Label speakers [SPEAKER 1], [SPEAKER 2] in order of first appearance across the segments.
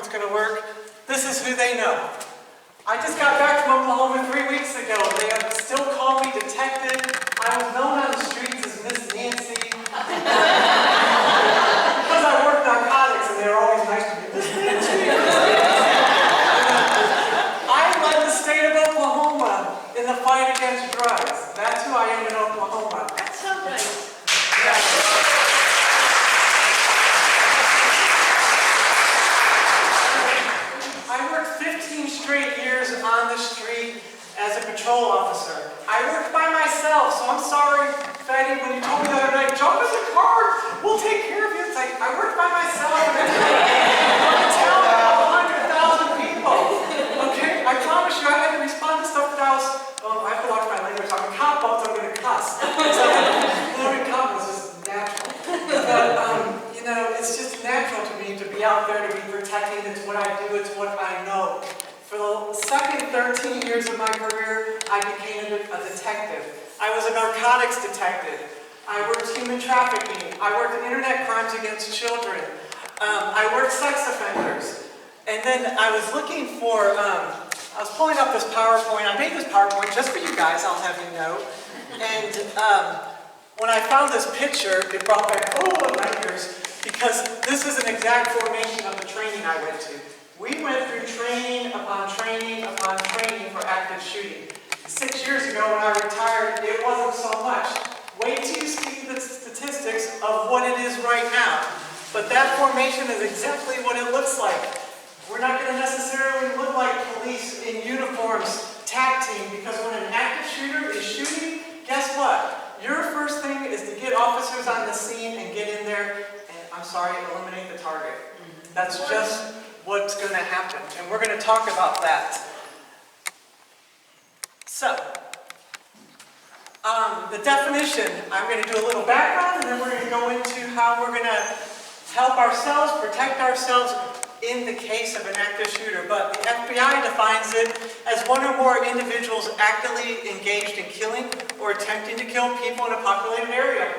[SPEAKER 1] it's going to work. This is who they know. I just got back from Oklahoma 3 weeks ago. They still call me detective. I was known on the streets as Miss Nancy. Because I worked narcotics and they were always nice to me. Miss Nancy. I led the state of Oklahoma in the fight against drugs. That's who I am in Oklahoma.
[SPEAKER 2] That's so nice.
[SPEAKER 1] I worked 15 straight years on the street as a patrol officer. I worked by myself, so I'm sorry, Fatty, when you told me the other night, jump us a car, we'll take care of you. It's like, I worked by myself. I'm a town of 100,000 people. Okay, I promise you, I had to respond to stuff that I have to watch my language. I'm a cop, but I'm going to cuss. So, learning cop is just natural. But, you know, it's just natural to me to be out there, to be protecting. It's what I do, it's what I know. For the second 13 years of my career, I became a detective. I was a narcotics detective. I worked human trafficking. I worked internet crimes against children. I worked sex offenders. And then I was looking for, I was pulling up this PowerPoint. I made this PowerPoint just for you guys, I'll have you know. And when I found this picture, it brought back, nightmares, because this is an exact formation of the training I went to. We went through training upon training upon training for active shooting. 6 years ago when I retired, it wasn't so much. Wait till you see the statistics of what it is right now. But that formation is exactly what it looks like. We're not going to necessarily look like police in uniforms, tag team, because when an active shooter is shooting, guess what? Your first thing is to get officers on the scene and get in there and, I'm sorry, eliminate the target. That's just what's going to happen, and we're going to talk about that. So, the definition, I'm going to do a little background, and then we're going to go into how we're going to help ourselves, protect ourselves in the case of an active shooter. But the FBI defines it as one or more individuals actively engaged in killing or attempting to kill people in a populated area.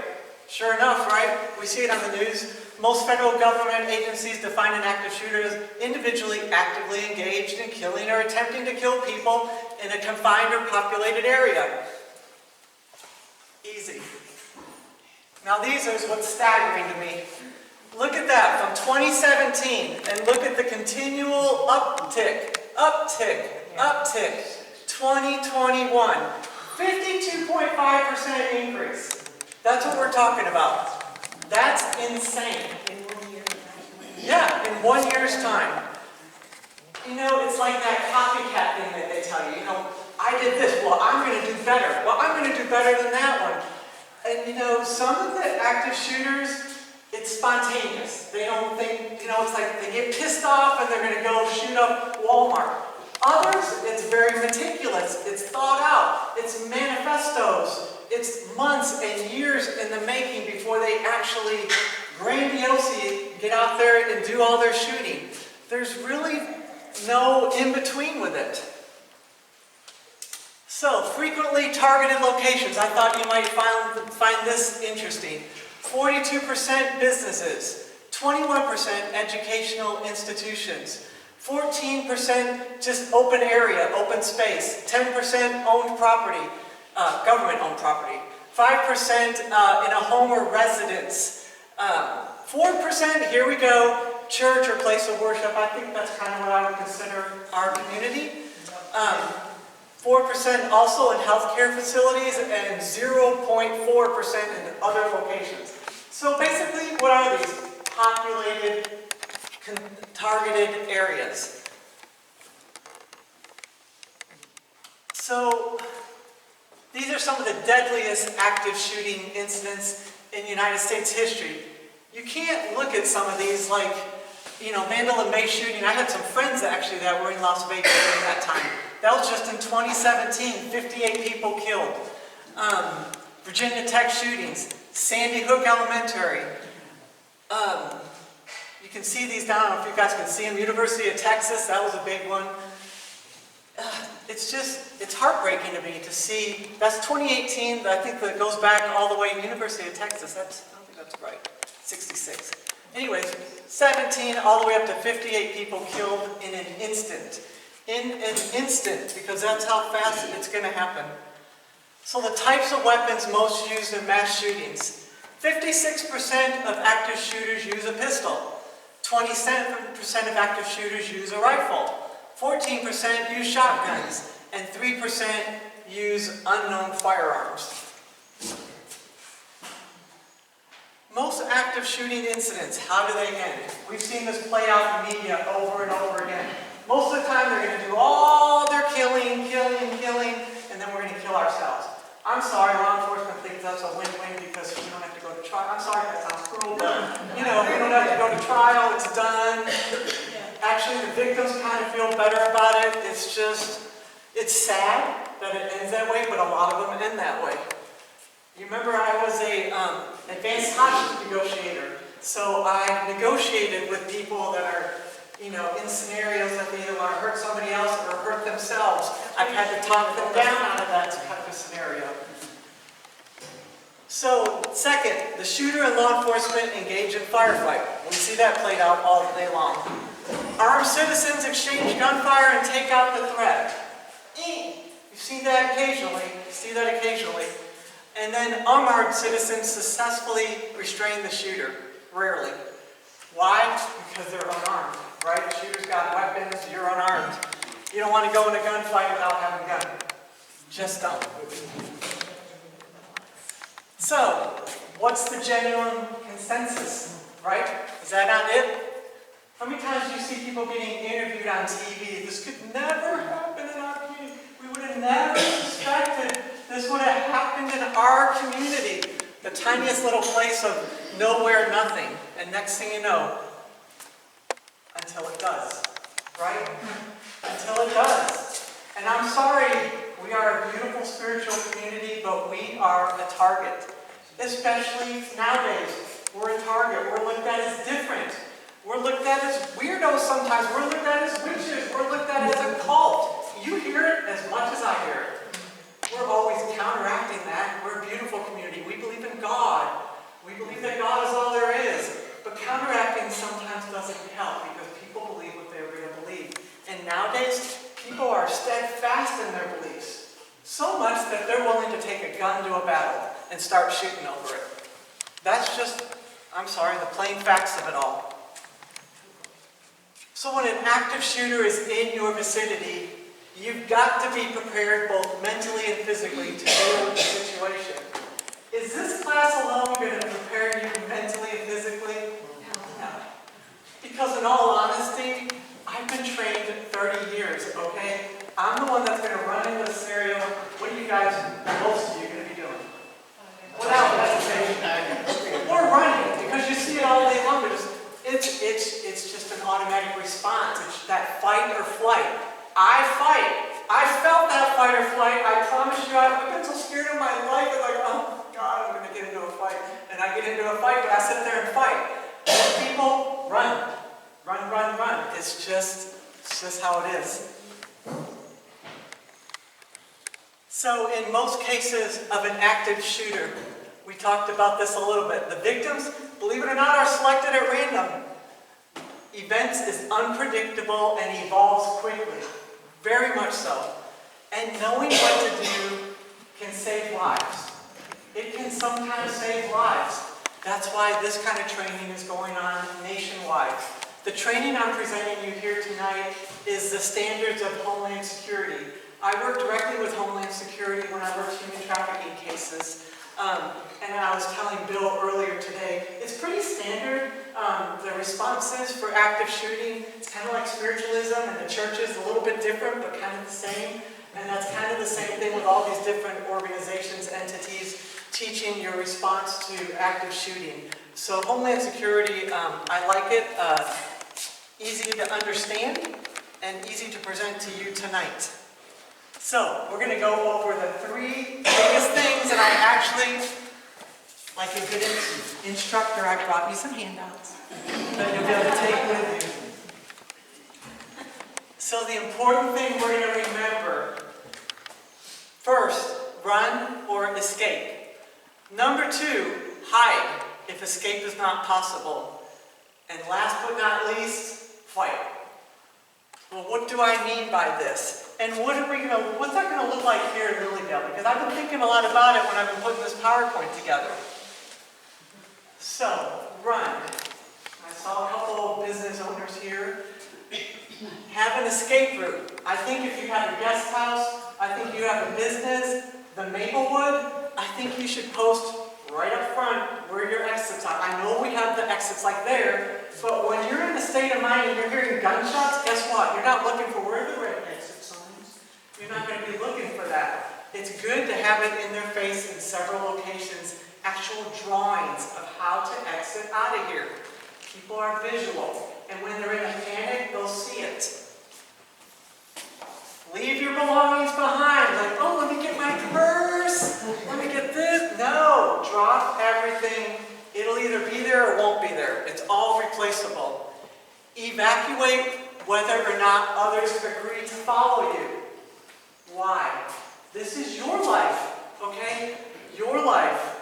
[SPEAKER 1] Sure enough, right? We see it on the news. Most federal government agencies define an active shooter as individually actively engaged in killing or attempting to kill people in a confined or populated area. Easy. Now these are what's staggering to me. Look at that, from 2017, and look at the continual uptick. 2021, 52.5% increase. That's what we're talking about. That's insane.
[SPEAKER 2] In 1 year.
[SPEAKER 1] Yeah, in 1 year's time. You know, it's like that copycat thing that they tell you. You know, I did this, well, I'm going to do better. Well, I'm going to do better than that one. And you know, some of the active shooters, it's spontaneous. They don't think, you know, it's like they get pissed off and they're going to go shoot up Walmart. Others, it's very meticulous. It's thought out. It's manifestos. It's months and years in the making before they actually grandiosely get out there and do all their shooting. There's really no in-between with it. So, frequently targeted locations. I thought you might find this interesting. 42% businesses, 21% educational institutions, 14% just open area, open space, 10% owned property, government-owned property, 5% in a home or residence, 4%, here we go, church or place of worship. I think that's kind of what I would consider our community. 4% also in healthcare facilities and 0.4% in other locations. So basically, what are these? Populated, targeted areas. So these are some of the deadliest active shooting incidents in United States history. You can't look at some of these like, you know, Mandela Bay shooting. I had some friends actually that were in Las Vegas during that time. That was just in 2017, 58 people killed. Virginia Tech shootings, Sandy Hook Elementary. You can see these down, I don't know if you guys can see them. University of Texas, that was a big one. It's heartbreaking to me to see, that's 2018, but I think that goes back all the way to University of Texas. I don't think that's right, 66. Anyways, 17 all the way up to 58 people killed in an instant. In an instant, because that's how fast it's going to happen. So the types of weapons most used in mass shootings. 56% of active shooters use a pistol. 27% of active shooters use a rifle. 14% use shotguns. And 3% use unknown firearms. Most active shooting incidents, how do they end? We've seen this play out in media over and over again. Most of the time they're going to do all their killing, and then we're going to kill ourselves. I'm sorry, law enforcement thinks that's a win-win because we don't have to go to trial. I'm sorry, that sounds cruel, but we don't have to go to trial, it's done. Actually, the victims kind of feel better about it. It's sad that it ends that way, but a lot of them end that way. You remember I was a advanced hostage negotiator, so I negotiated with people that are, in scenarios that they either want to hurt somebody else or hurt themselves. I've had to talk them down out of that type of scenario. So, second, the shooter and law enforcement engage in firefight. We see that played out all day long. Armed citizens exchange gunfire and take out the threat. You see that occasionally. And then unarmed citizens successfully restrain the shooter. Rarely. Why? Because they're unarmed, right? The shooter's got weapons, you're unarmed. You don't want to go in a gunfight without having a gun. Just don't. So, what's the genuine consensus, right? Is that not it? How many times do you see people getting interviewed on TV? This could never happen in our community. We would have never suspected this would have happened in our community. The tiniest little place of nowhere, nothing. And next thing you know, until it does, right? Until it does. And I'm sorry, we are a beautiful spiritual community, but we are a target. Especially nowadays, we're a target. We're looked at as different. We're looked at as weirdos sometimes. We're looked at as witches. We're looked at as a cult. You hear it as much as I hear it. We're always counteracting that. We're a beautiful community. We believe in God. We believe that God is all there is. But counteracting sometimes doesn't help because people believe what they're going to believe. And nowadays, people are steadfast in their beliefs. So much that they're willing to take a gun to a battle and start shooting over it. That's just, I'm sorry, the plain facts of it all. So when an active shooter is in your vicinity, you've got to be prepared both mentally and physically to deal with the situation. Is this class alone going to prepare you mentally and physically? No. Because in all honesty, I've been trained 30 years, okay? I'm the one that's going to run into the scenario. What are you guys, most of you, going to be doing? Without hesitation. Or running, because you see it all day long. It's just an automatic response. It's that fight or flight. I fight. I felt that fight or flight. I promise you, I've been so scared in my life. I'm like, oh God, I'm going to get into a fight. And I get into a fight, but I sit there and fight. And people run. Run. It's just how it is. So in most cases of an active shooter, we talked about this a little bit. The victims, believe it or not, are selected at random. Events is unpredictable and evolves quickly. Very much so. And knowing what to do can save lives. It can sometimes save lives. That's why this kind of training is going on nationwide. The training I'm presenting you here tonight is the standards of Homeland Security. I work directly with Homeland Security when I work human trafficking cases. And I was telling Bill earlier today, it's pretty standard, the responses for active shooting. It's kind of like spiritualism, and the church is a little bit different, but kind of the same. And that's kind of the same thing with all these different organizations, entities, teaching your response to active shooting. So Homeland Security, I like it. Easy to understand and easy to present to you tonight. So, we're going to go over the 3 biggest things, and I actually, like a good instructor, I brought you some handouts that you'll be able to take with you. So the important thing we're going to remember, first, run or escape. Number 2, hide if escape is not possible. And last but not least, fight. Well, what do I mean by this? And what's that going to look like here in Lilydale? Because I've been thinking a lot about it when I've been putting this PowerPoint together. So, run. I saw a couple of business owners here. Have an escape route. I think if you have a guest house, I think you have a business, the Maplewood, I think you should post right up front where your exits are. I know we have the exits like there, but when you're in the state of mind and you're hearing gunshots, guess what? You're not looking for where are the red exit signs. You're not going to be looking for that. It's good to have it in their face in several locations, actual drawings of how to exit out of here. People are visual, and when they're in a panic, they'll see it. Leave your belongings behind, like, oh, let me get my purse, let me get this. No, drop everything. It'll either be there or won't be there. It's all replaceable. Evacuate whether or not others agree to follow you. Why? This is your life, okay? Your life.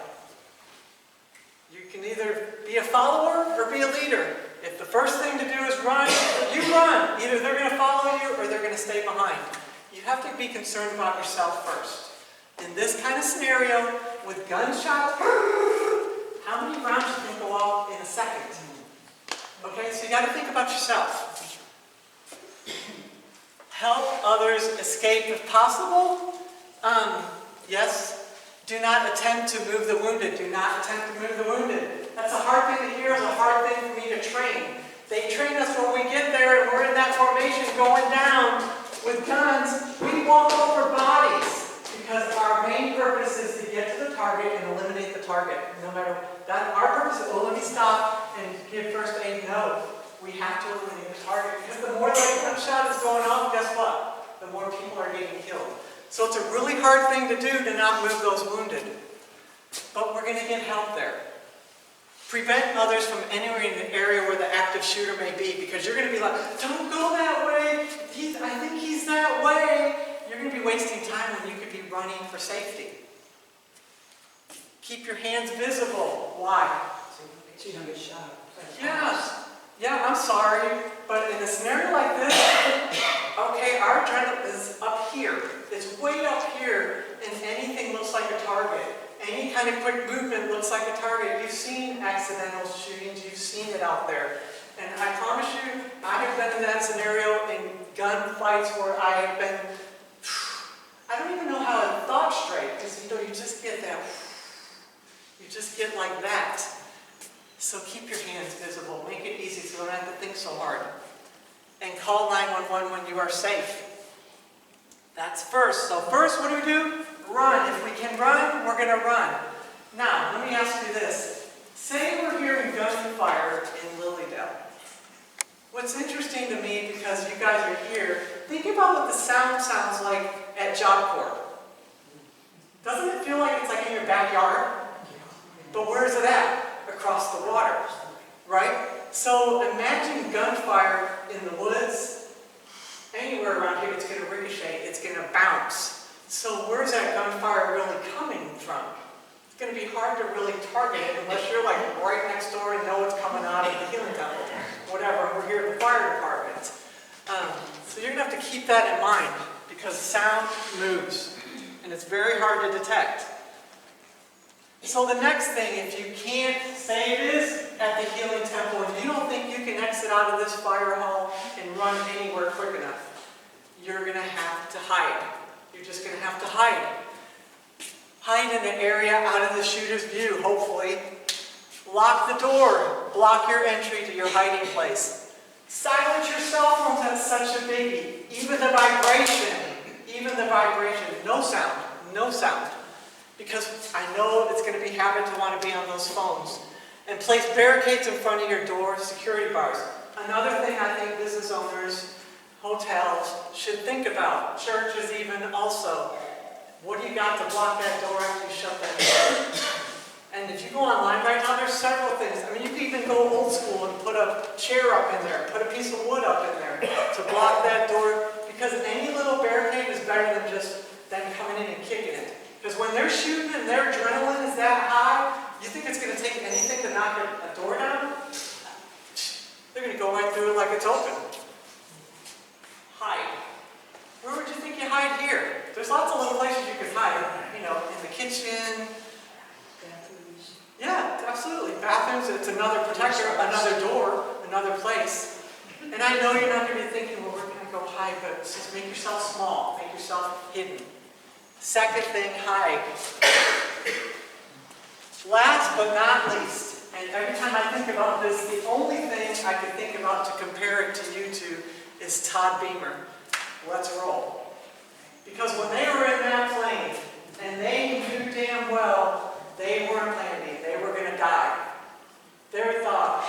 [SPEAKER 1] You can either be a follower or be a leader. If the first thing to do is run, you run. Either they're going to follow you or they're going to stay behind. You have to be concerned about yourself first. In this kind of scenario, with gunshots, how many rounds do you think go off in a second? Okay, so you got to think about yourself. Help others escape if possible. Yes. Do not attempt to move the wounded. Do not attempt to move the wounded. That's a hard thing to hear. It's a hard thing for me to train. They train us when we get there and we're in that formation going down with guns. We walk over bodies because our main purpose is to get to the target and eliminate the target. No matter that, our purpose is, oh, let me stop and give first aid. No, we have to eliminate the target because the more that gunshot is going off, guess what? The more people are getting killed. So it's a really hard thing to do to not move those wounded. But we're going to get help there. Prevent others from entering an area where the active shooter may be, because you're going to be like, don't go that way. I think he's that way. You're going to be wasting time when you could be running for safety. Keep your hands visible. Why?
[SPEAKER 2] So you don't get shot.
[SPEAKER 1] Yeah, I'm sorry. But in a scenario like this, okay, our adrenaline is up here. It's way up here, and anything looks like a target. Any kind of quick movement looks like a target. You've seen accidental shootings. You've seen it out there. And I promise you, I have been in that scenario in gunfights where I have been, I don't even know how to thought straight, because you just get that, you just get like that. So keep your hands visible. Make it easy so you don't have to think so hard. And call 911 when you are safe. That's first. So first, what do? Run. If we can run, we're going to run. Now, let me ask you this. Say we're hearing gunfire in Lilydale. What's interesting to me, because you guys are here, think about what the sound sounds like at Job Corps. Doesn't it feel like it's like in your backyard? But where is it at? Across the water, right? So imagine gunfire in the woods. Anywhere around here, it's going to ricochet, it's going to bounce. So where's that gunfire really coming from? It's going to be hard to really target it unless you're like right next door and know it's coming out of the healing temple. Whatever, we're here at the fire department. So you're going to have to keep that in mind because sound moves and it's very hard to detect. So the next thing, if you can't, say it is at the healing temple and you don't think you can exit out of this fire hall and run anywhere quick enough, you're going to have to hide. You're just going to have to hide. Hide in an area out of the shooter's view, hopefully. Lock the door. Block your entry to your hiding place. Silence your cell phones, that's such a biggie. Even the vibration. No sound. No sound. Because I know it's going to be habit to want to be on those phones. And place barricades in front of your door, security bars. Another thing I think business owners, hotels, should think about. Churches even also. What do you got to block that door after you shut that door? And if you go online right now, there's several things. I mean, you can even go old school and put a chair up in there, put a piece of wood up in there to block that door. Because any little barricade is better than just them coming in and kicking it. Because when they're shooting and their adrenaline is that high, you think it's going to take anything to knock a door down? They're going to go right through it like it's open. Hide. Where would you think you hide here? There's lots of little places you could hide. You know, in the kitchen.
[SPEAKER 2] Bathrooms.
[SPEAKER 1] Yeah, absolutely. Bathrooms, it's another protector, another door, another place. And I know you're not going to be thinking, well, where can I go hide? But just make yourself small. Make yourself hidden. Second thing, hide. Last but not least, and every time I think about this, the only thing I can think about to compare it to you two is Todd Beamer. Let's roll. Because when they were in that plane, and they knew damn well they weren't landing, they were going to die. Their thought,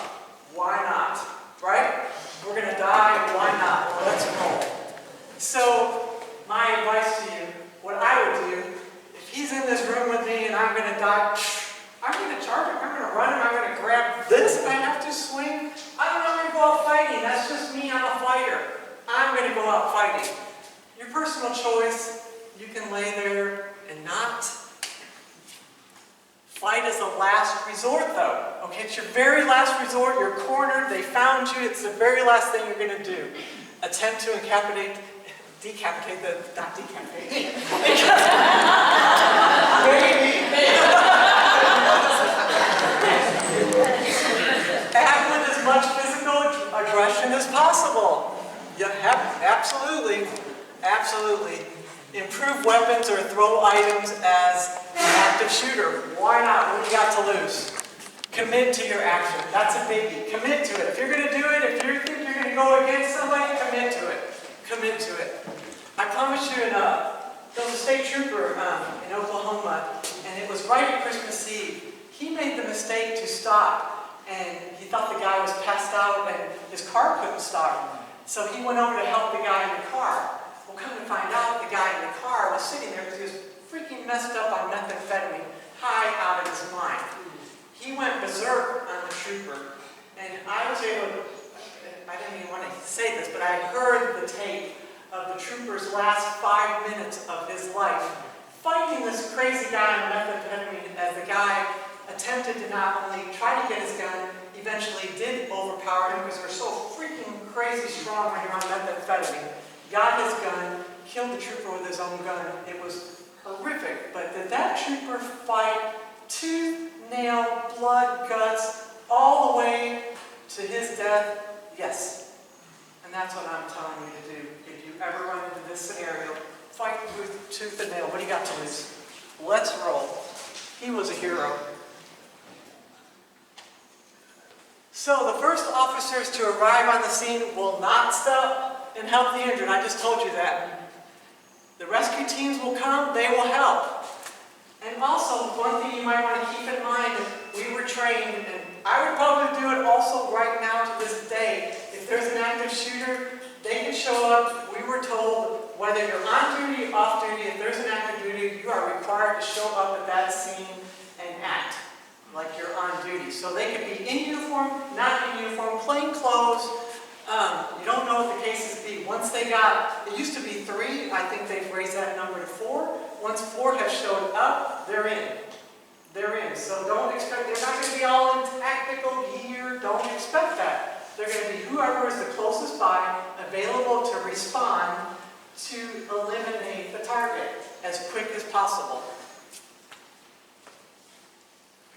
[SPEAKER 1] why not? Right? We're going to die, why not? Well, let's roll. So, my advice to you, what I would do, if he's in this room with me and I'm going to die, I'm going to charge him, I'm going to run him, I'm going to grab this if I have to swing. I'm not going to go out fighting, that's just me, I'm a fighter. I'm going to go out fighting. Your personal choice, you can lay there and not. Fight is the last resort though. Okay, it's your very last resort, you're cornered, they found you, it's the very last thing you're going to do. Attempt to decapitate the, not decapitate. Act with as much physical aggression as possible. Yeah, absolutely. Absolutely. Improve weapons or throw items as an active shooter. Why not? What do you got to lose? Commit to your action. That's a biggie. Commit to it. If you're going to do it, if you think you're going to go against somebody, commit to it. Commit to it. I promise you, there was a state trooper in Oklahoma, and it was right at Christmas Eve. He made the mistake to stop, and he thought the guy was passed out, and his car couldn't start. So he went over to help the guy in the car. Well, come to find out, the guy in the car was sitting there because he was freaking messed up on methamphetamine, high out of his mind. He went berserk on the trooper, and I was able to, I didn't even want to say this, but I heard the tape of the trooper's last 5 minutes of his life fighting this crazy guy on methamphetamine as the guy attempted to not only try to get his gun, eventually did overpower him because they're so freaking crazy strong when you're on methamphetamine. Got his gun, killed the trooper with his own gun. It was horrific. But did that trooper fight tooth, nail, blood, guts, all the way to his death? Yes. And that's what I'm telling you to do. If you ever run into this scenario, fight with tooth and nail. What do you got to lose? Let's roll. He was a hero. So the first officers to arrive on the scene will not stop and help the injured. I just told you that. The rescue teams will come, they will help. And also, one thing you might want to keep in mind, we were trained, and I would probably do it also right now to this day. If there's an active shooter, they can show up. We were told, whether you're on duty or off duty, if there's an active duty, you are required to show up at that scene and act like you're on duty. So they could be in uniform, not in uniform, plain clothes. You don't know what the cases be. Once they got, it used to be 3, I think they've raised that number to 4. Once 4 have showed up, they're in. They're in. So don't expect, they're not going to be all in tactical gear. Don't expect that. They're going to be whoever is the closest by, available to respond to eliminate the target as quick as possible.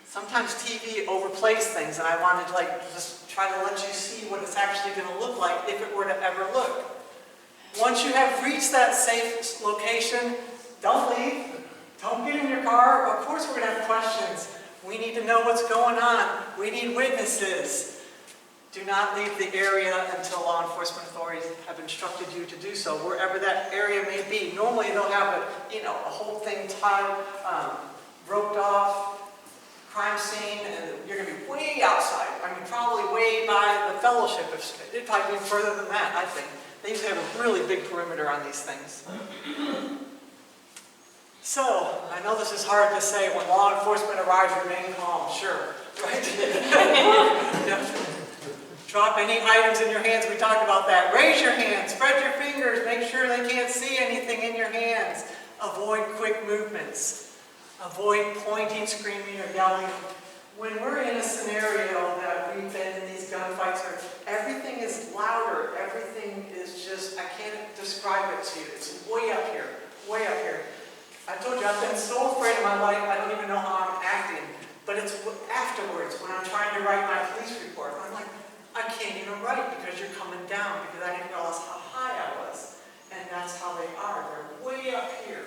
[SPEAKER 1] Sometimes TV overplays things, and I wanted to just try to let you see what it's actually going to look like if it were to ever look. Once you have reached that safe location, don't leave. Don't get in your car. Of course we're going to have questions. We need to know what's going on. We need witnesses. Do not leave the area until law enforcement authorities have instructed you to do so, wherever that area may be. Normally they'll have a whole thing tied, roped off, crime scene, and you're going to be way outside. I mean, probably way by the fellowship. It'd probably be further than that, I think. They usually have a really big perimeter on these things. So, I know this is hard to say. When law enforcement arrives, remain calm. Sure. Right? Yeah. Drop any items in your hands. We talked about that. Raise your hands. Spread your fingers. Make sure they can't see anything in your hands. Avoid quick movements. Avoid pointing, screaming, or yelling. when we're in a scenario that we've been in these gunfights, or everything is louder, everything is just, I can't describe it to you. It's way up here, way up here. I told you, I've been so afraid of my life, I don't even know how I'm acting. But it's afterwards, when I'm trying to write my police report, I'm like, I can't even write because you're coming down, because I didn't realize how high I was. And that's how they are. They're way up here.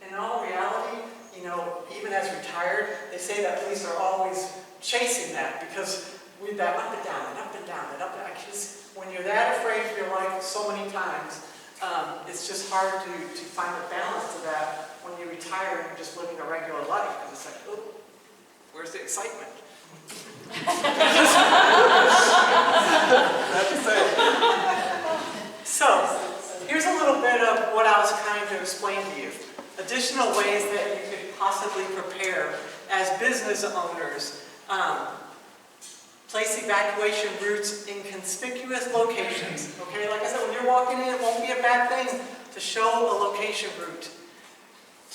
[SPEAKER 1] In all reality, you know, even as retired, they say that police are always chasing that, because with that up and down and up and down and up and down. Because when you're that afraid of your life so many times, it's just hard to find a balance to that when you retire and you're just living a regular life. And it's like, oh, where's the excitement? So, here's a little bit of what I was trying to explain to you. Additional ways that you could possibly prepare as business owners. Place evacuation routes in conspicuous locations. Okay, like I said, when you're walking in, it won't be a bad thing to show a location route.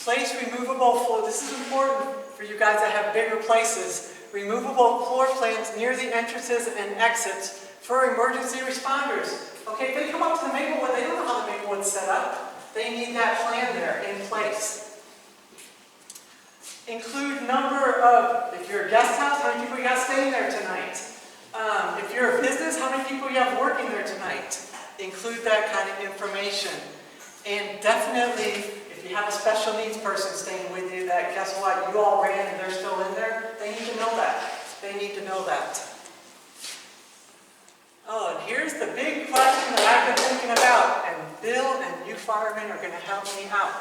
[SPEAKER 1] Place removable floor. This is important for you guys that have bigger places. Removable floor plans near the entrances and exits for emergency responders. Okay, if they come up to the Maplewood, they don't know how the Maplewood's set up. They need that plan there in place. Include number of, if you're a guest house, how many people you got staying there tonight? If you're a business, how many people you have working there tonight? Include that kind of information. And definitely, if you have a special needs person staying with you that, guess what, you all ran and they're still in there, they need to know that. They need to know that. Oh, and here's the big question that I've been thinking about, and Bill and you firemen are going to help me out.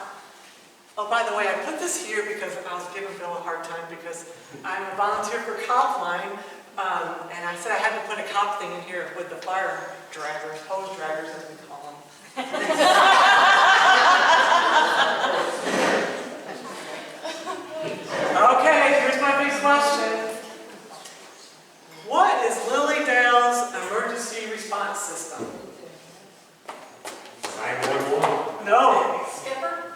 [SPEAKER 1] Oh, by the way, I put this here because I was giving Bill a hard time because I'm a volunteer for Copline, and I said I had to put a cop thing in here with the fire draggers, hose draggers as we call them. Okay, here's my big question. What is Lily Dale's emergency response system?
[SPEAKER 3] 911.
[SPEAKER 1] No.
[SPEAKER 2] Skipper?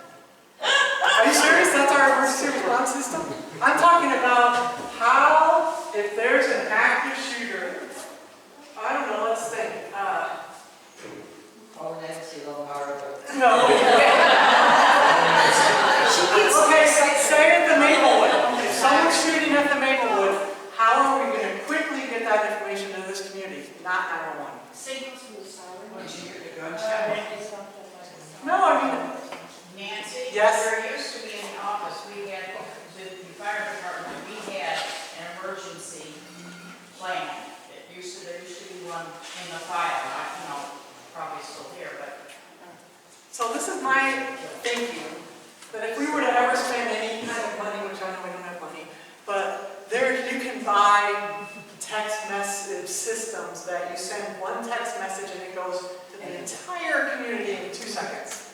[SPEAKER 1] Are you serious? That's our emergency response system? I'm talking about how, if there's an active shooter, I don't know, let's think.
[SPEAKER 2] Nancy Lombardo.
[SPEAKER 1] No. Okay, say at the Maplewood. If someone's shooting at the Maplewood, how are we going to quickly get that information to this community? Not 911.
[SPEAKER 2] Signals from the siren.
[SPEAKER 4] Once you hear the gunshot.
[SPEAKER 1] No, I mean,
[SPEAKER 4] Nancy?
[SPEAKER 1] Yes?
[SPEAKER 4] There used to be in the office, we had, the fire department, we had an emergency plan. There used to be one in the file, probably still here, but.
[SPEAKER 1] so this is my thinking, that if we were to ever spend any kind of money, which I know we don't have money, but there you can buy text message systems that you send one text message and it goes to the entire community in 2 seconds.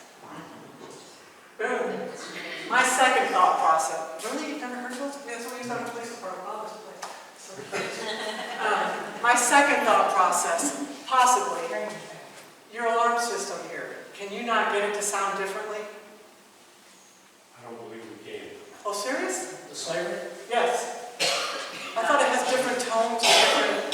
[SPEAKER 1] Boom. My second thought process. Really? You've never heard of those? Yeah, that's what we use on the police department. Oh, this place. So cute. My second thought process, possibly, your alarm system here. Can you not get it to sound differently?
[SPEAKER 3] I don't believe we can.
[SPEAKER 1] Oh, serious?
[SPEAKER 3] The siren?
[SPEAKER 1] Yes. I thought it has different tones. Different...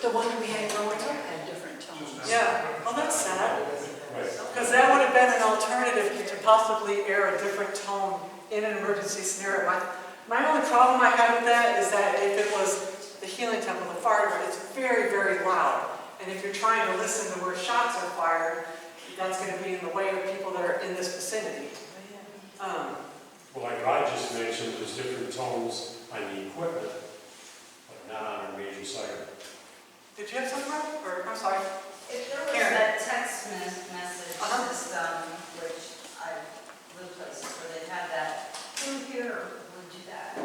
[SPEAKER 2] The one we had growing up had different tones.
[SPEAKER 1] Yeah. Oh, that's sad.
[SPEAKER 3] Right.
[SPEAKER 1] Because that would have been an alternative to possibly air a different tone in an emergency scenario. My only problem I have with that is that if it was the healing temple, the fire, it's very, very loud. And if you're trying to listen to where shots are fired, that's going to be in the way of people that are in this vicinity.
[SPEAKER 3] Well, like I just mentioned, there's different tones on the equipment, but not on our major siren.
[SPEAKER 1] Did you have something, Rob? Or, I'm sorry.
[SPEAKER 5] If there was
[SPEAKER 1] Karen.
[SPEAKER 5] that text message
[SPEAKER 1] Uh-huh.
[SPEAKER 5] system, which I live places where they have that, who here would do that?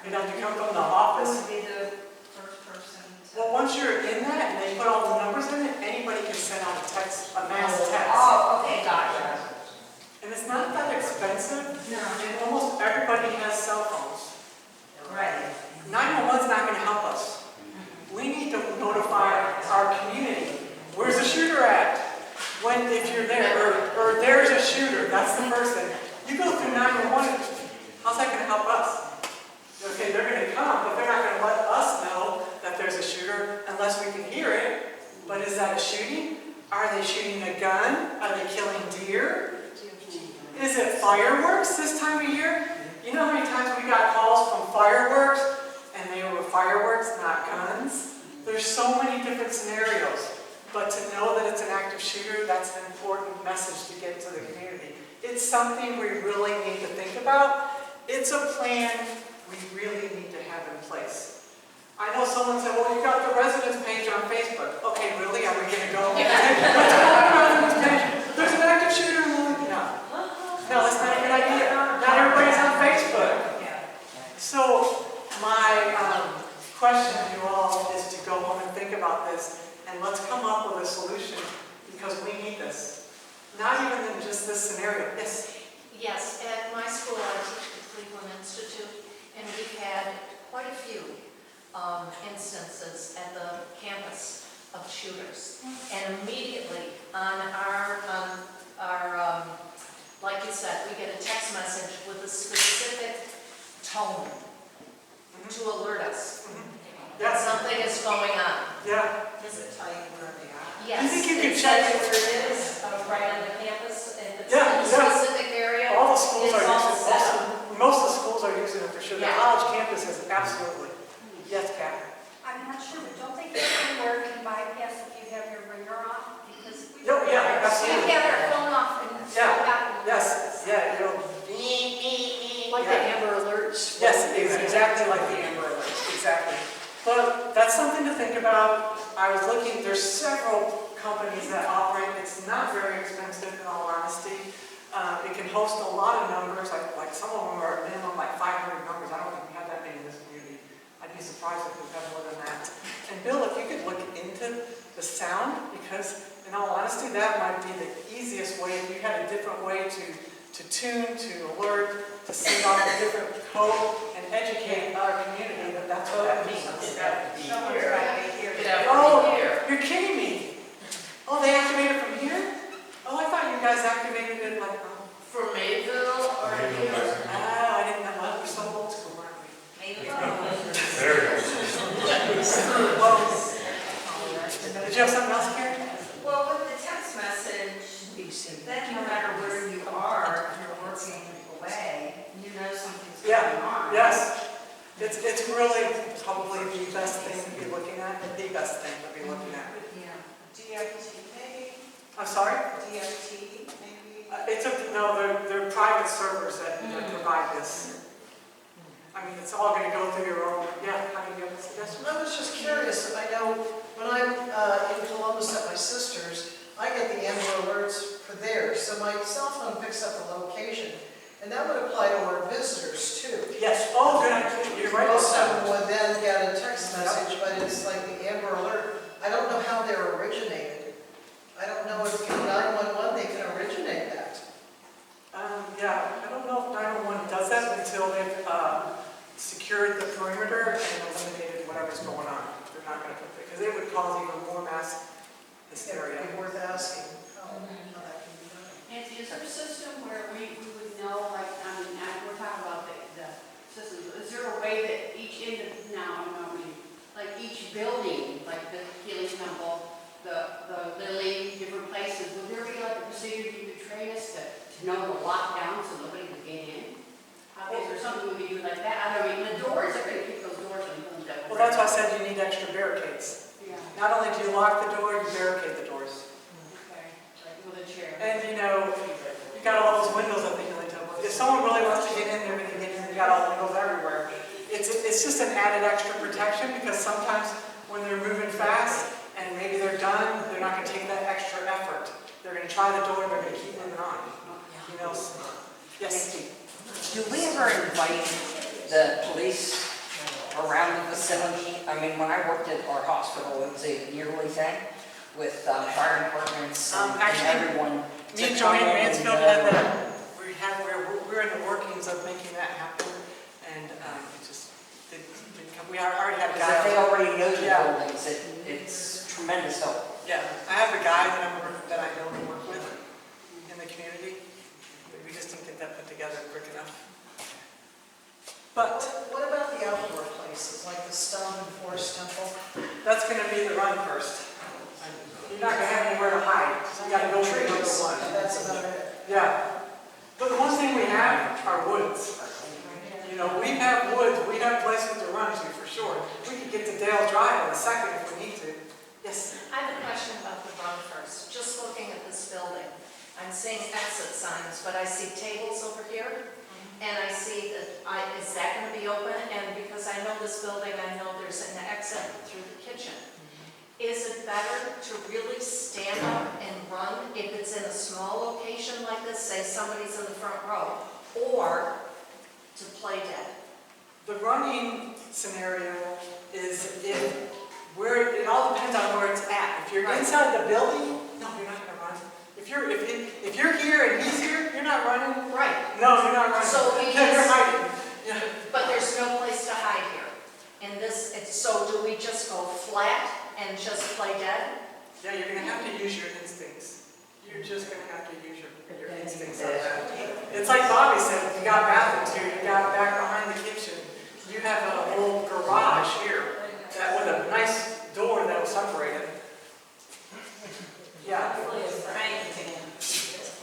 [SPEAKER 1] You'd have to come from the
[SPEAKER 5] Who
[SPEAKER 1] office.
[SPEAKER 5] would be the first person to?
[SPEAKER 1] Well, once you're in that and they put all the numbers in it, anybody can send out a text, a mass text.
[SPEAKER 5] Oh, okay, gotcha.
[SPEAKER 1] And it's not that expensive.
[SPEAKER 5] No.
[SPEAKER 1] And almost everybody has cell phones.
[SPEAKER 5] Right.
[SPEAKER 1] 911's not going to help us. We need to notify our community. Where's the shooter at? When, if you're there, or there's a shooter, that's the first thing. You go through 911, how's that going to help us? Okay, they're going to come, but they're not a shooting? Are they shooting a gun? Are they killing deer? Is it fireworks this time of year? You know how many times we got calls from fireworks and they were fireworks, not guns? There's so many different scenarios, but to know that it's an active shooter, that's an important message to get to the community. It's something we really need to think about. It's a plan we really need to have in place. I know someone said, well, you got the residence page on Facebook. Okay, really? Are we going to go? Let's go on the residence page. There's an active shooter in Wilmington. No, that's not a good idea. Not everybody's on Facebook. So my question to you all is to go home and think about this, and let's come up with a solution, because we need this. Not even in just this scenario. Yes?
[SPEAKER 2] Yes, at my school, I teach the Cleveland Institute, and we've had quite a few instances at the campus of shooters. And immediately on our like you said, we get a text message with a specific tone to alert us that something is going on.
[SPEAKER 1] Yeah.
[SPEAKER 5] Does it tell you where they are?
[SPEAKER 2] Yes.
[SPEAKER 1] You think you can
[SPEAKER 2] it
[SPEAKER 1] check
[SPEAKER 2] says
[SPEAKER 1] it?
[SPEAKER 2] where it is, right on the campus, and if it's
[SPEAKER 1] Yeah,
[SPEAKER 2] in a
[SPEAKER 1] yeah.
[SPEAKER 2] specific area.
[SPEAKER 1] All the schools
[SPEAKER 2] it's
[SPEAKER 1] are
[SPEAKER 2] all
[SPEAKER 1] using
[SPEAKER 2] set
[SPEAKER 1] it.
[SPEAKER 2] up.
[SPEAKER 1] Most of the schools are using it for sure. The
[SPEAKER 2] Yeah.
[SPEAKER 1] college campus is absolutely. Yes, Catherine.
[SPEAKER 6] I'm not sure, but don't they get somewhere can bypass if you have your ringer on? Because we
[SPEAKER 1] Yeah, yeah, absolutely.
[SPEAKER 6] we have our phone off and it's
[SPEAKER 1] Yeah.
[SPEAKER 6] back.
[SPEAKER 1] Yes, yeah,
[SPEAKER 2] Like the
[SPEAKER 1] yeah.
[SPEAKER 2] Amber Alerts.
[SPEAKER 1] Yes, it's exactly like the Amber Alerts, exactly. But that's something to think about. I was looking, there's several companies that operate. It's not very expensive in all honesty. It can host a lot of numbers, like some of them are minimum like 500 numbers. I don't think we have that many in this community. I'd be surprised if we have more than that. And Bill, if you could look into the sound, because in all honesty, that might be the easiest way. If you had a different way to tune, to alert, to send off a different code and educate our community that that's what that means.
[SPEAKER 5] Someone's got to be here.
[SPEAKER 1] Oh, you're kidding me. Oh, they activate it from here? Oh, I thought you guys activated it like,
[SPEAKER 4] From Mayville or
[SPEAKER 3] Mayville,
[SPEAKER 4] here?
[SPEAKER 1] I didn't know. Well, we're so old school, aren't we?
[SPEAKER 5] Maybe.
[SPEAKER 3] There it goes.
[SPEAKER 1] Did you have something else, Karen?
[SPEAKER 5] Well, with the text message, then no matter where you are, if you're working away, you know something's going
[SPEAKER 1] Yeah,
[SPEAKER 5] on.
[SPEAKER 1] yes. It's really probably the best thing to be looking at, the best thing to be looking at.
[SPEAKER 5] Yeah. DFT maybe?
[SPEAKER 1] I'm sorry?
[SPEAKER 5] DFT maybe?
[SPEAKER 1] They're private servers that provide this. I mean, it's all going to go through your own, yeah, how do you have a suggestion?
[SPEAKER 7] I was just curious, I know when I'm in Columbus at my sister's, I get the Amber Alerts for theirs, so my cell phone picks up the location. And that would apply to our visitors too.
[SPEAKER 1] Yes, oh, good idea, you're right.
[SPEAKER 7] Most of them would then get a text message, but it's like the Amber Alert. I don't know how they're originated. I don't know if 911, they can originate that.
[SPEAKER 1] Yeah, I don't know if 911 does that until they've secured the perimeter and eliminated whatever's going on. They're not going to put it, because it would cause even more mass hysteria.
[SPEAKER 7] It'd be worth asking how that can be done.
[SPEAKER 8] Nancy, is there a system where we would know, like, I mean, now we're talking about the systems, is there a way that each like each building, like the Healing Temple, the Lily, different places, would there be like a procedure you could train us to know to lock down so nobody would get in? Is there something we could do like that? I don't mean, the doors, they're gonna keep those doors open.
[SPEAKER 1] Well, that's why I said you need extra barricades.
[SPEAKER 8] Yeah,
[SPEAKER 1] Not only do you lock the door, you barricade the doors.
[SPEAKER 8] okay, like with a chair.
[SPEAKER 1] And you got all those windows at the Healing Temple. If someone really wants to get in, they're going to get in. You got all the windows everywhere. It's just an added extra protection, because sometimes when they're moving fast and maybe they're done, they're not going to take that extra effort. They're going to try the door and they're going to keep moving on. Yes, Steve.
[SPEAKER 9] Do we ever invite the police around the facility? I mean, when I worked at our hospital, it was a yearly thing with fire departments and
[SPEAKER 1] Actually,
[SPEAKER 9] everyone.
[SPEAKER 1] Me and Joanne Mansfield had that. We're in the workings of making that happen, and it just didn't come. We already had a
[SPEAKER 9] Because if they
[SPEAKER 1] guy.
[SPEAKER 9] already know the
[SPEAKER 1] Yeah.
[SPEAKER 9] buildings, it's tremendous help.
[SPEAKER 1] Yeah, I have a guy that I know and work with in the community, but we just didn't get that put together quick enough. But
[SPEAKER 7] What about the outdoor places, like the Stone and Forest Temple?
[SPEAKER 1] that's going to be the run first. you're not gonna have anywhere to hide. You gotta go to the other
[SPEAKER 7] Trees,
[SPEAKER 1] one.
[SPEAKER 7] that's about it.
[SPEAKER 1] Yeah. But the one thing we have are woods. You know, we have woods, we have places to run to for sure. We could get to Dale Drive in a second if we need to. Yes?
[SPEAKER 2] I have a question about the run first. Just looking at this building, I'm seeing exit signs, but I see tables over here. And I see that, is that going to be open? And because I know this building, I know there's an exit through the kitchen. Is it better to really stand up and run if it's in a small location like this, say somebody's in the front row, or to play dead?
[SPEAKER 1] The running scenario is it all depends on where it's at. If you're
[SPEAKER 2] Right.
[SPEAKER 1] inside the building, no, you're not gonna run. If you're here and he's here, you're not running.
[SPEAKER 2] Right.
[SPEAKER 1] No, you're not running.
[SPEAKER 2] So he
[SPEAKER 1] Yeah, you're
[SPEAKER 2] is-
[SPEAKER 1] hiding. Yeah.
[SPEAKER 2] But there's no place to hide here. And so do we just go flat and just play dead?
[SPEAKER 1] Yeah, you're gonna have to use your instincts. You're just gonna have to use your instincts on that. It's like Bobby said, you got bathrooms here, you got back behind the kitchen, you have a whole garage here that with a nice door that will separate it. Yeah.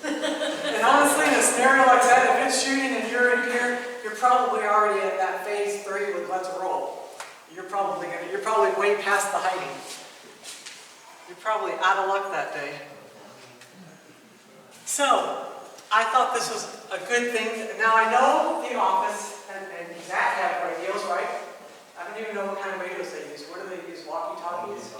[SPEAKER 1] And honestly, in a scenario like that, if it's shooting and you're in here, you're probably already at that phase 3 with let's roll. You're probably way past the hiding. You're probably out of luck that day. So, I thought this was a good thing. Now I know the office and Zach have radios, right? I don't even know what kind of radios they use. What do they use? Walkie-talkies?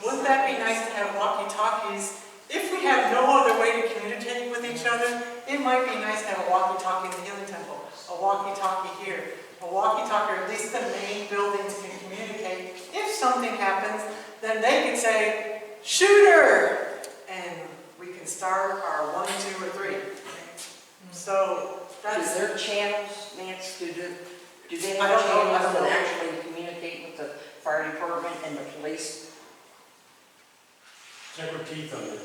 [SPEAKER 1] Wouldn't that be nice to have walkie-talkies? If we have no other way to communicate with each other, it might be nice to have a walkie-talkie in the Healing Temple, a walkie-talkie here, a walkie-talkie, or at least the main buildings can communicate. If something happens, then they can say, shooter! And we can start our 1, 2, or 3. So,
[SPEAKER 9] Is there channels, Nance, do they
[SPEAKER 1] I
[SPEAKER 9] have
[SPEAKER 1] don't know.
[SPEAKER 9] channels that actually communicate with the fire department and the police?
[SPEAKER 3] Check with Keith on that.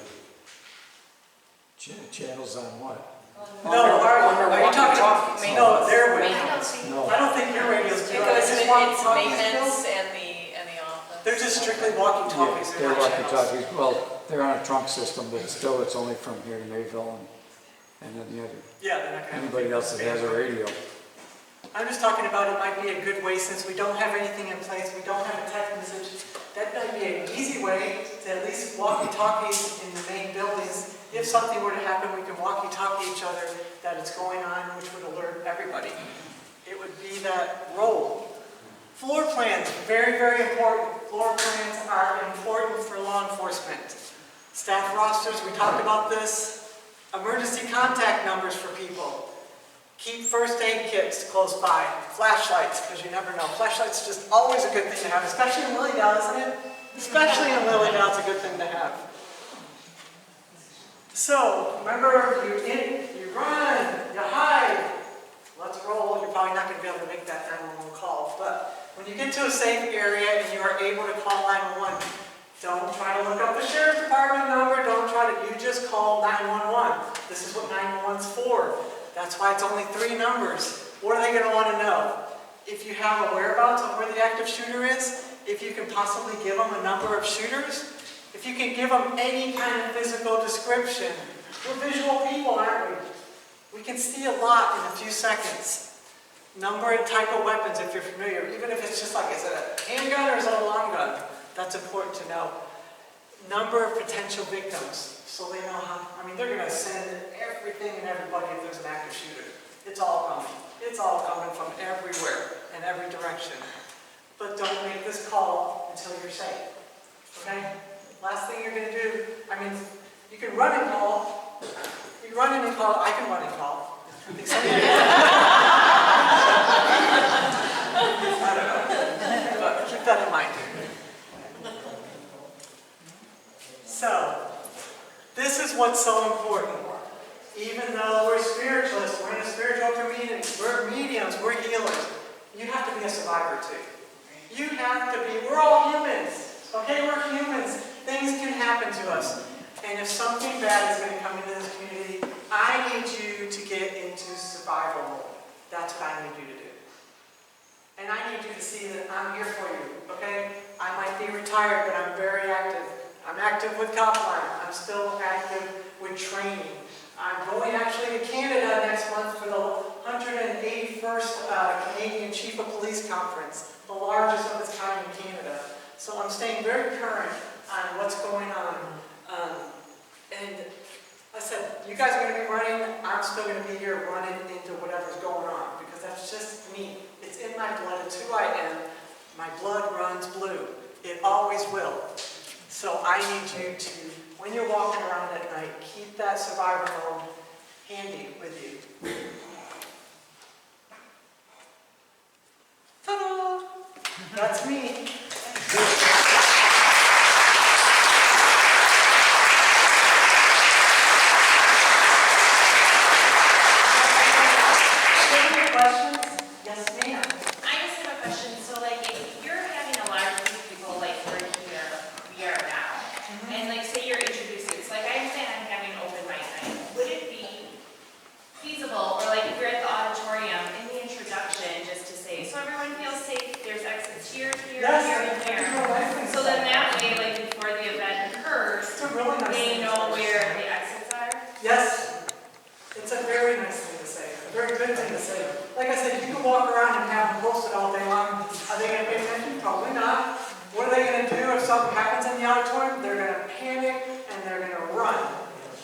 [SPEAKER 10] Channels on what?
[SPEAKER 1] no, are you talking about,
[SPEAKER 9] walkie-talkies.
[SPEAKER 1] no, they're with,
[SPEAKER 2] I don't see.
[SPEAKER 10] No.
[SPEAKER 1] I don't think your radios do.
[SPEAKER 11] It
[SPEAKER 1] Are
[SPEAKER 11] goes
[SPEAKER 1] they
[SPEAKER 11] with
[SPEAKER 1] just
[SPEAKER 11] its
[SPEAKER 1] walkie-talkies,
[SPEAKER 11] maintenance
[SPEAKER 1] Bill?
[SPEAKER 11] and the office.
[SPEAKER 1] They're just strictly
[SPEAKER 10] Yeah,
[SPEAKER 1] walkie-talkies.
[SPEAKER 10] they're
[SPEAKER 1] not channels.
[SPEAKER 10] walkie-talkies. Well, they're on a trunk system, but still it's only from here to Mayville and then the other,
[SPEAKER 1] Yeah, they're not gonna have
[SPEAKER 10] anybody else that has a radio.
[SPEAKER 1] I'm just talking about it might be a good way since we don't have anything in place, we don't have a text message. That might be an easy way to at least walkie-talkies in the main buildings. If something were to happen, we can walkie-talkie each other that it's going on, which would alert everybody. It would be that role. Floor plans, very, very important. Floor plans are important for law enforcement. Staff rosters, we talked about this. Emergency contact numbers for people. Keep first aid kits close by. Flashlights, because you never know. Flashlights is just always a good thing to have, especially in Lilydale, isn't it? Especially in Lilydale, it's a good thing to have. So, remember, you run, you hide. Let's roll. You're probably not going to be able to make that 911 call, but when you get to a safe area and you are able to call 911, don't try to look up the sheriff's department number. You just call 911. This is what 911's for. That's why it's only 3 numbers. What are they going to want to know? If you have a whereabouts of where the active shooter is, if you can possibly give them a number of shooters, if you can give them any kind of physical description. We're visual people, aren't we? We can see a lot in a few seconds. Number and type of weapons if you're familiar. Even if it's just like, is it a handgun or is it a long gun? That's important to know. Number of potential victims. So they know how, they're going to send everything and everybody if there's an active shooter. It's all coming. It's all coming from everywhere and every direction. But don't make this call until you're safe. Okay? Last thing you're going to do, you can run and call. You can run in and call. I can run and call. I think some of you I don't know. But keep that in mind. So, this is what's so important. Even though we're spiritualists, we're in a spiritual community, we're mediums, we're healers, you have to be a survivor too. You have to be, we're all humans, okay? We're humans. Things can happen to us. And if something bad is going to come into this community, I need you to get into survival mode. That's what I need you to do. And I need you to see that I'm here for you, okay? I might be retired, but I'm very active. I'm active with Copline. I'm still active with training. I'm going actually to Canada next month for the 181st Canadian Chief of Police Conference, the largest of its kind in Canada. So I'm staying very current on what's going on. And I said, you guys are going to be running, I'm still going to be here running into whatever's going on, because that's just me. It's in my blood, it's who I am. My blood runs blue. It always will. So I need you to, when you're walking around at night, keep that survivor mode handy with you. Ta-da! That's me. Questions? Yes, ma'am.
[SPEAKER 11] I just have a question. So like if you're having a lot of these people like we're here, we are now, and like say you're introducing, it's like I understand I'm having open mic night. Would it be feasible, or like if you're at the auditorium in the introduction, just to say, so everyone feels safe, there's exits here, here,
[SPEAKER 1] Yes.
[SPEAKER 11] here, and here. So then that way, like before the event occurs,
[SPEAKER 1] It's a really nice
[SPEAKER 11] they
[SPEAKER 1] thing to
[SPEAKER 11] know
[SPEAKER 1] say.
[SPEAKER 11] where the exits are?
[SPEAKER 1] Yes. It's a very nice thing to say, a very good thing to say. Like I said, you can walk around and have them posted all day long. Are they going to pay attention? Probably not. What are they going to do if something happens in the auditorium? They're going to panic and they're going to run.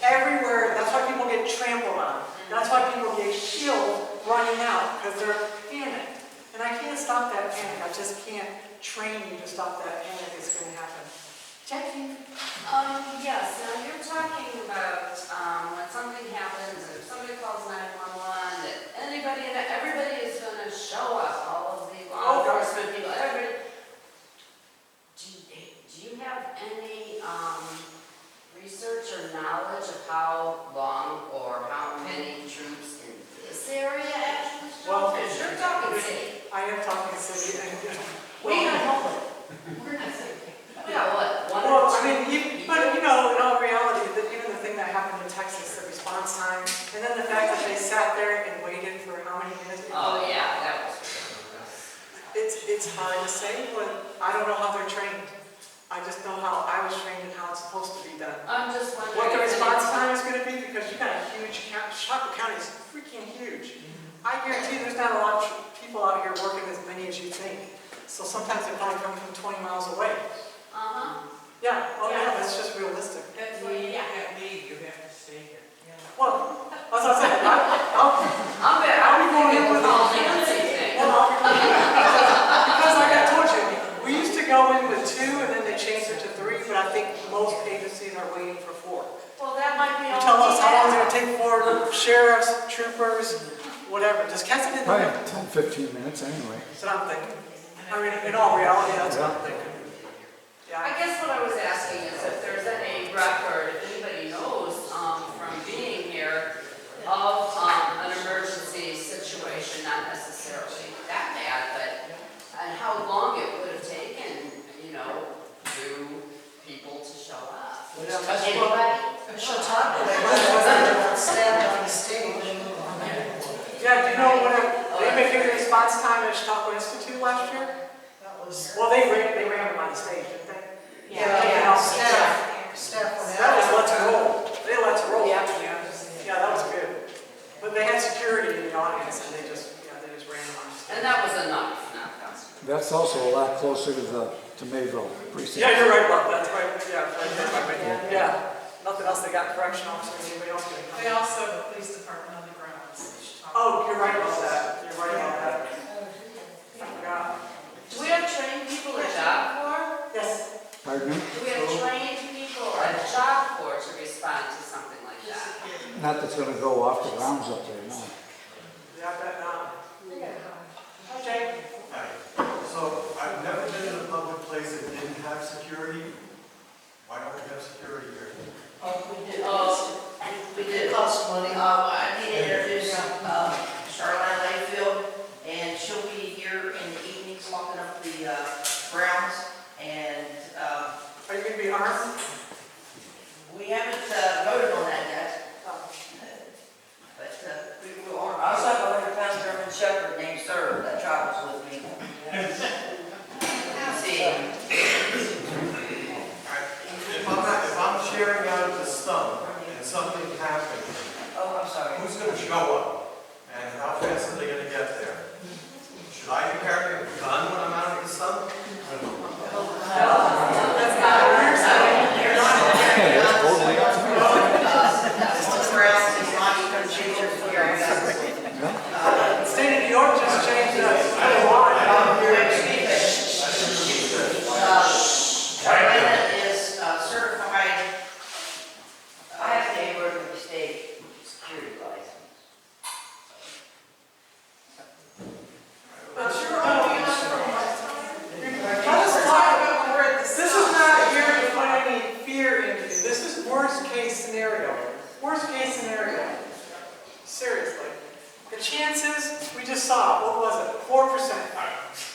[SPEAKER 1] Everywhere, that's why people get trampled on. That's why people get killed running out, because they're panicked. And I can't stop that panic. I just can't train you to stop that panic. It's going to happen. Jackie?
[SPEAKER 5] Yes, now you're talking about, when something happens, and if somebody calls 911, that anybody and everybody is gonna show up, all of the law enforcement people, everybody. Do you have any, research or knowledge of how long or how many troops in this area actually show?
[SPEAKER 1] Well,
[SPEAKER 5] Because you're talking city.
[SPEAKER 1] I am talking city.
[SPEAKER 5] We don't know it. We're not city. Yeah, what, one
[SPEAKER 1] Well,
[SPEAKER 5] or
[SPEAKER 1] I
[SPEAKER 5] two?
[SPEAKER 1] mean, but you know, in all reality, even the thing that happened in Texas, the response time, and then the fact that they sat there and waited for how many minutes?
[SPEAKER 5] Oh, yeah, that was.
[SPEAKER 1] It's hard to say, but I don't know how they're trained. I just know how I was trained and how it's supposed to be done.
[SPEAKER 5] I'm just wondering.
[SPEAKER 1] What the
[SPEAKER 5] if
[SPEAKER 1] response
[SPEAKER 5] it's-
[SPEAKER 1] time is going to be, because you got a huge county, Chaco County is freaking huge. I guarantee there's not a lot of people out here working as many as you think. So sometimes they're probably coming from 20 miles away. Yeah, oh yeah, that's just realistic.
[SPEAKER 4] That's why you can't leave, you have to stay here.
[SPEAKER 1] Well, as I said, I'll
[SPEAKER 5] I'm
[SPEAKER 1] be going in with
[SPEAKER 5] all
[SPEAKER 1] all
[SPEAKER 5] Nancy thing.
[SPEAKER 1] because like I told you, we used to go in with 2 and then they changed it to 3, but I think most agencies are waiting for 4.
[SPEAKER 5] Well, that might be.
[SPEAKER 1] You tell us how long it's going to take for sheriffs, troopers, whatever. Does Cassidy do
[SPEAKER 10] Probably
[SPEAKER 1] that?
[SPEAKER 10] 10, 15 minutes anyway.
[SPEAKER 1] That's what I'm thinking. I mean, in all reality, that's what I'm thinking.
[SPEAKER 5] I
[SPEAKER 1] Yeah.
[SPEAKER 5] guess what I was asking is if there's any record, if anybody knows, from being here, of, an emergency situation, not necessarily that bad, but, and how long it would have taken, you know, to people to show up.
[SPEAKER 7] I should talk to them, stand on the stage.
[SPEAKER 1] Yeah, do you know what, they figured the response time at Chautauqua Institute last year?
[SPEAKER 7] That was,
[SPEAKER 1] Well, they ran them on the stage, didn't they?
[SPEAKER 7] staff went
[SPEAKER 1] That was
[SPEAKER 7] out.
[SPEAKER 1] let's roll. They let's roll.
[SPEAKER 5] Yeah.
[SPEAKER 1] Yeah, that was good. But they had security in the audience and they just ran them on the stage.
[SPEAKER 5] And that was enough, not that.
[SPEAKER 10] That's also a lot closer to Mayville precinct.
[SPEAKER 1] Yeah, you're right about that, that's right, yeah. Yeah, nothing else, they got correction officers, anybody else gonna come?
[SPEAKER 7] They also have a police department on the grounds.
[SPEAKER 1] Oh, you're right about that, you're right about that. I forgot.
[SPEAKER 5] Do we have trained people at Job Corps?
[SPEAKER 1] Yes,
[SPEAKER 10] Pardon me?
[SPEAKER 5] Do we have trained people at Job Corps to respond to something like that?
[SPEAKER 10] Not that's gonna go off the grounds up there, no.
[SPEAKER 1] yeah, I bet not. Okay.
[SPEAKER 12] So I've never been in a public place that didn't have security. Why don't we have security here?
[SPEAKER 5] We did.
[SPEAKER 7] It costs money.
[SPEAKER 5] I need to introduce, Charlotte Layfield, and she'll be here in the evenings walking up the, grounds, and,
[SPEAKER 1] Are you gonna be armed?
[SPEAKER 5] we haven't, voted on that yet,
[SPEAKER 1] Oh.
[SPEAKER 5] but,
[SPEAKER 12] fast are they gonna get there? Should I be carrying a gun when I'm out of the stump?
[SPEAKER 1] That's not what you're saying. You're not.
[SPEAKER 10] That's totally up to you.
[SPEAKER 7] Mr. Brown is not even change your feelings.
[SPEAKER 1] State of New York just changed a lot.
[SPEAKER 9] Diana is certified, neighborhood of the state security license.
[SPEAKER 1] But you're only on for let us talk about where this is not here to put any fear into you. This is worst case scenario. Worst case scenario. Seriously. The chances, we just saw, what was it? 4%.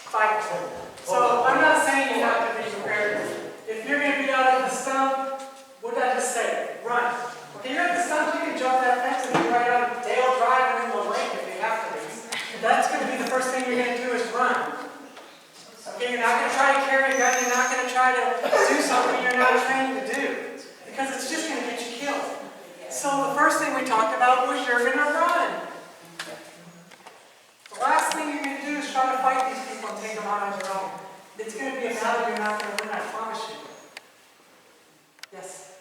[SPEAKER 1] 5%. So I'm not saying you have to be prepared. If you're going to be out at the stump, what did I just say? Run. Okay, you're at the stump, you can jump that fence and be right on Dale Drive and in the lake if you have to be. That's going to be the first thing you're going to do is run. Okay, you're not going to try to carry a gun, you're not going to try to do something you're not trained to do. Because it's just going to get you killed. So the first thing we talked about was you're going to run. The last thing you're going to do is try to fight these people and take them out on your own. It's going to be a battle you're not going to win, I promise you. Yes?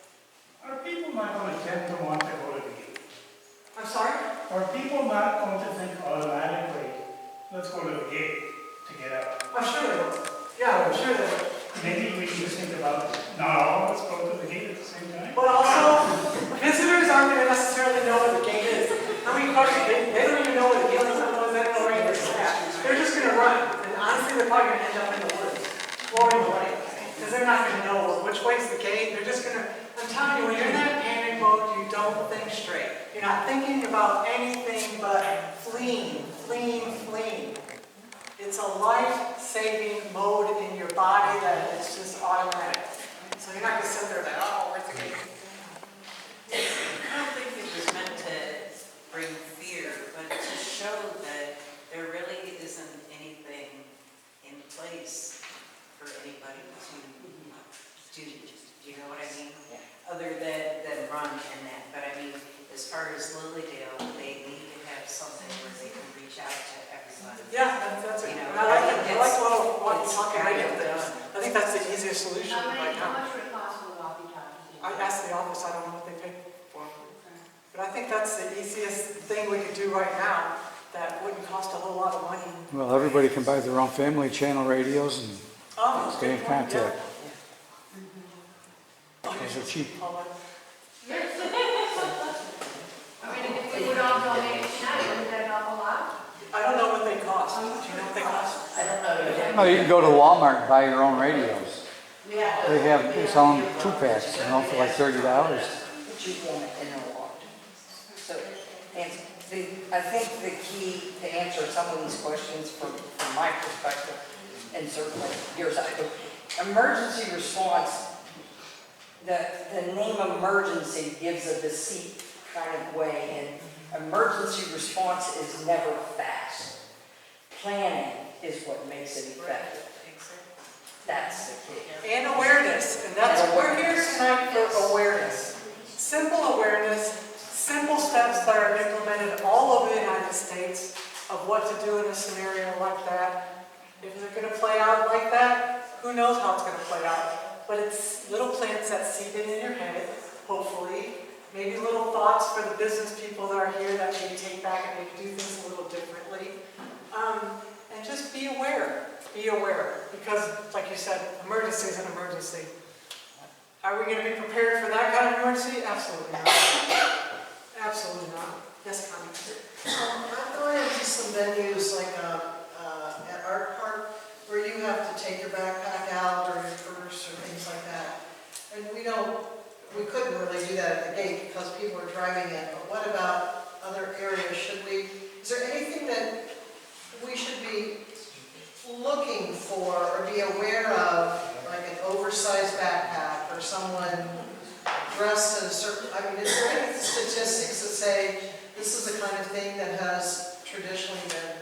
[SPEAKER 13] Are people not going to tend to want to go to the gate?
[SPEAKER 1] I'm sorry?
[SPEAKER 13] Are people not going to think automatically, let's go to the gate to get out?
[SPEAKER 1] I'm sure they will. Yeah, I'm sure they will.
[SPEAKER 13] Maybe we should just think about, not all of us go to the gate at the same time?
[SPEAKER 1] But also, visitors aren't going to necessarily know what the gate is. How many questions? They don't even know what the gate is. They're just going to run. And honestly, they're probably going to end up in the woods or in the lake. Because they're not going to know which way's the gate. They're just going to, I'm telling you, when you're in that panic mode, you don't think straight. You're not thinking about anything but fleeing, fleeing, fleeing. It's a life-saving mode in your body that is just automatic. So you're not going to sit there like, oh, where's the gate?
[SPEAKER 14] I don't think it was meant to bring fear, but to show that there really isn't anything in place for anybody to do. Do you know what I mean?
[SPEAKER 9] Yeah.
[SPEAKER 14] Other than run and that. But I mean, as far as Lilydale, they need to have something where they can reach out to everybody.
[SPEAKER 1] Yeah, that's it.
[SPEAKER 14] You know,
[SPEAKER 1] And I like it. I like the little
[SPEAKER 14] it's
[SPEAKER 1] walkie-talkie
[SPEAKER 14] kind
[SPEAKER 1] radio
[SPEAKER 14] of
[SPEAKER 1] things. I think that's the easiest solution right
[SPEAKER 8] How
[SPEAKER 1] now.
[SPEAKER 8] much would it cost for the walkie-talkie?
[SPEAKER 1] I asked the office, I don't know what they pay for. But I think that's the easiest thing we could do right now that wouldn't cost a whole lot of money.
[SPEAKER 10] Well, everybody can buy their own family channel radios and
[SPEAKER 1] Oh,
[SPEAKER 10] stay in
[SPEAKER 1] good point,
[SPEAKER 10] contact.
[SPEAKER 1] yeah.
[SPEAKER 10] Those are cheap.
[SPEAKER 8] I mean, if we would all donate tonight, wouldn't that help a lot?
[SPEAKER 1] I don't know what they cost. Do you know what they cost?
[SPEAKER 14] I don't know.
[SPEAKER 10] No, you can go to Walmart and buy your own radios.
[SPEAKER 14] We have to-
[SPEAKER 10] They sell them 2-packs, you know, for like $30.
[SPEAKER 9] But you want it in a lot. So, and I think the key to answer some of these questions from my perspective, and certainly yours, emergency response, the name emergency gives a deceit kind of way, and emergency response is never fast. Planning is what makes it effective. That's the key.
[SPEAKER 1] And awareness, and that's what we're here tonight for, awareness. Simple awareness, simple steps that are implemented all over the United States of what to do in a scenario like that. If it's going to play out like that, who knows how it's going to play out. But it's little plans that seed in your head, hopefully. Maybe little thoughts for the business people that are here that maybe take back and maybe do things a little differently. And just be aware. Be aware. Because, like you said, emergency is an emergency. Are we going to be prepared for that kind of emergency? Absolutely not. Absolutely not. Yes, Connie?
[SPEAKER 7] I've gone into some venues like at Art Park where you have to take your backpack out or your purse or things like that. And we couldn't really do that at the gate because people were driving in. But what about other areas? Is there anything that we should be looking for or be aware of, like an oversized backpack or someone dressed in a certain, is there any statistics that say this is the kind of thing that has traditionally been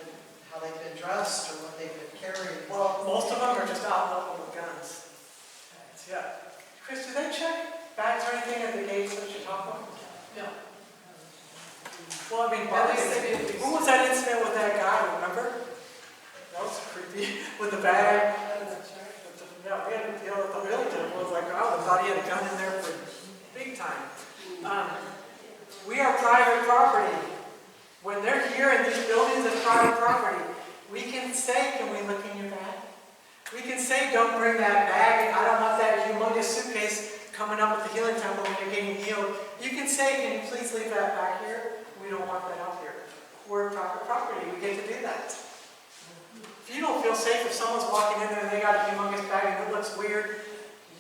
[SPEAKER 7] how they've been dressed or what they've been carrying?
[SPEAKER 1] Well, most of them are just out local with guns. Yeah. Chris, do they check bags or anything at the gates that you talk about?
[SPEAKER 7] No.
[SPEAKER 1] Well, at least when was that incident a bad, yeah, we had to deal with the realtor, it was like, oh, I thought he had a gun in there for big time. We are private property. When they're here in these buildings as private property, we can say, can we look in your bag? We can say, don't bring that bag, I don't want that humongous suitcase coming up at the Healing Temple when you're getting healed. You can say, can you please leave that back here? We don't want that out here. We're private property, we get to do that. If you don't feel safe, if someone's walking in there and they got a humongous bag and it looks weird,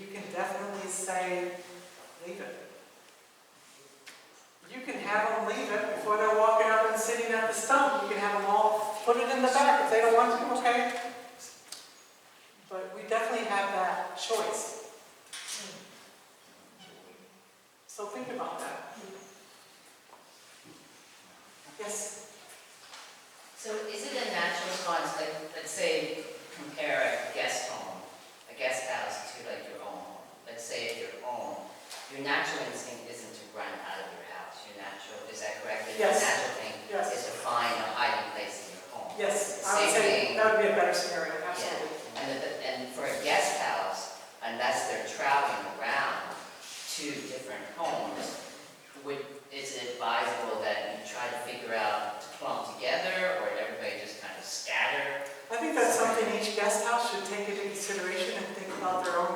[SPEAKER 1] you can definitely say, leave it. You can have them leave it before they're walking up and sitting at the stump. You can have them all put it in the back if they don't want to, okay? But we definitely have that choice. So think about that. Yes?
[SPEAKER 15] So is it a natural response, like, let's say, compare a guest home, a guest house to like your own home. Let's say if your own, your natural instinct isn't to run out of your house. Your natural, is that correct?
[SPEAKER 1] Yes.
[SPEAKER 15] Your natural thing
[SPEAKER 1] Yes.
[SPEAKER 15] is to find a hiding place in your home.
[SPEAKER 1] Yes, I would
[SPEAKER 15] Same
[SPEAKER 1] say
[SPEAKER 15] thing.
[SPEAKER 1] that would be a better scenario, absolutely.
[SPEAKER 15] Yeah. And for a guest house, unless they're traveling around to different homes, is it advisable that you try to figure out to clump together, or everybody just kind of scatter?
[SPEAKER 1] I think that's something each guest house should take into consideration and think about their own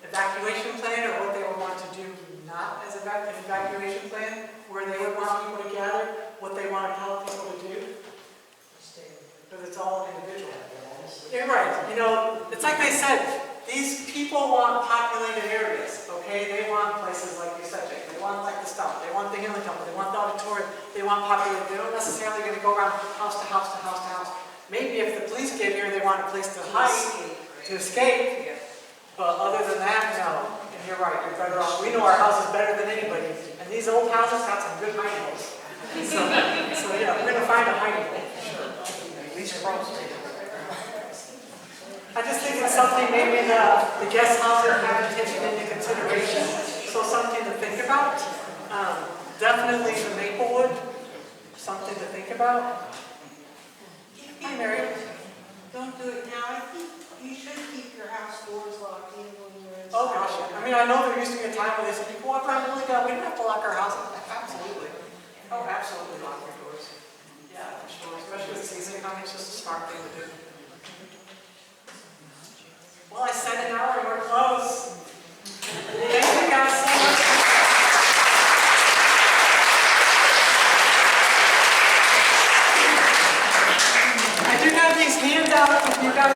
[SPEAKER 1] evacuation plan or what they would want to do not as an evacuation plan, where they would want people to gather, what they want to tell people to do. Because it's all individual. You're right. You know, it's like they said, these people want populated areas, okay? They want places like you said, Jake. They want like the stump. They want the Healing Temple. They want the auditorium. They want populated. They don't necessarily going to go around house to house to house to house. Maybe if the police get here, they want a place to hide, to escape. But other than that, no. And you're right. You're better off. We know our house is better than anybody. And these old houses got some good hiding holes. So yeah, we're going to find a hiding hole. Sure. At least probably. I just think it's something maybe the guest houses haven't taken into consideration, so something to think about. Definitely the Maplewood, something to think about. Hi, Mary.
[SPEAKER 16] Don't do it now. I think you should keep your house doors locked even when you're inside.
[SPEAKER 1] Oh gosh, I mean, I know there used to be a time when they said, you can walk around the building, we don't have to lock our house. Absolutely. Oh, absolutely lock your doors. Yeah, for sure. Especially with season coming, it's just a smart thing to do. Well, I said an hour and we're close. Thank you guys so much. I do have these handouts if you guys